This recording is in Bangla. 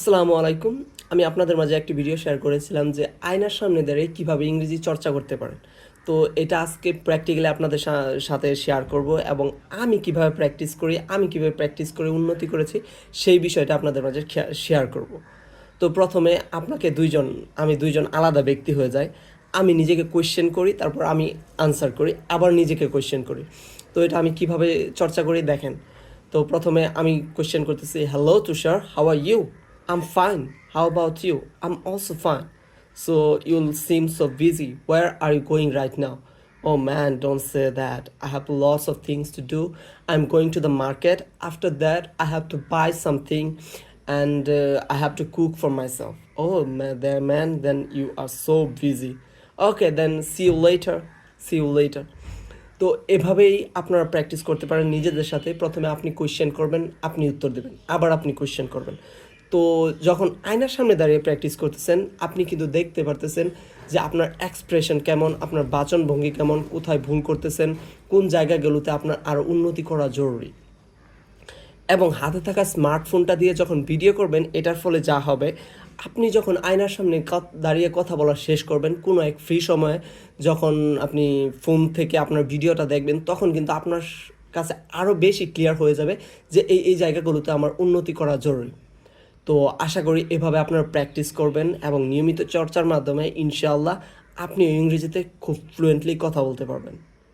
আসসালামু আলাইকুম। আমি আপনাদের মাঝে একটি ভিডিও শেয়ার করেছিলাম যে আয়নার সামনে দাঁড়িয়ে কীভাবে ইংরেজি চর্চা করতে পারেন। তো এটা আজকে প্র্যাকটিক্যালি আপনাদের সাথে শেয়ার করব এবং আমি কিভাবে প্র্যাকটিস করে উন্নতি করেছি সেই বিষয়টা আপনাদের মাঝে শেয়ার করব। তো প্রথমে আমি দুইজন আলাদা ব্যক্তি হয়ে যাই। আমি নিজেকে কোয়েশ্চেন করি, তারপর আমি আনসার করি, আবার নিজেকে কোয়েশ্চেন করি। তো এটা আমি কিভাবে চর্চা করি দেখেন। তো প্রথমে আমি কোয়েশ্চেন করতেছি, hello Tushar, how are you? I'm fine. How about you? I'm also fine. So you'll seem so busy. Where are you going right now? Oh man, don't say that. I have lots of things to do. I'm going to the market. After that, I have to buy something and I have to cook for myself. Oh man, then you are so busy. Okay, then see you later. See you later. তো এভাবেই আপনারা প্র্যাকটিস করতে পারেন নিজেদের সাথে। প্রথমে আপনি কোয়েশ্চেন করবেন, আপনি উত্তর দেবেন, আবার আপনি কোয়েশ্চেন করবেন। তো যখন আয়নার সামনে দাঁড়িয়ে প্র্যাকটিস করতেছেন, আপনি কিন্তু দেখতে পারতেছেন যে আপনার এক্সপ্রেশন কেমন, আপনার বাচনভঙ্গি কেমন, কোথায় ভুল করতেছেন, কোন জায়গাগুলোতে আপনার আরও উন্নতি করা জরুরি। এবং হাতে থাকা স্মার্টফোনটা দিয়ে যখন ভিডিও করবেন, এটার ফলে যা হবে, আপনি যখন আয়নার সামনে দাঁড়িয়ে কথা বলা শেষ করবেন কোনো এক ফ্রি সময়ে, যখন আপনি ফোন থেকে আপনার ভিডিওটা দেখবেন, তখন কিন্তু আপনার কাছে আরও বেশি ক্লিয়ার হয়ে যাবে যে এই জায়গাগুলোতে আমার উন্নতি করা জরুরি। তো আশা করি এভাবে আপনারা প্র্যাকটিস করবেন এবং নিয়মিত চর্চার মাধ্যমে ইনশাআল্লাহ আপনি ইংরেজিতে খুব ফ্লুয়েন্টলি কথা বলতে পারবেন।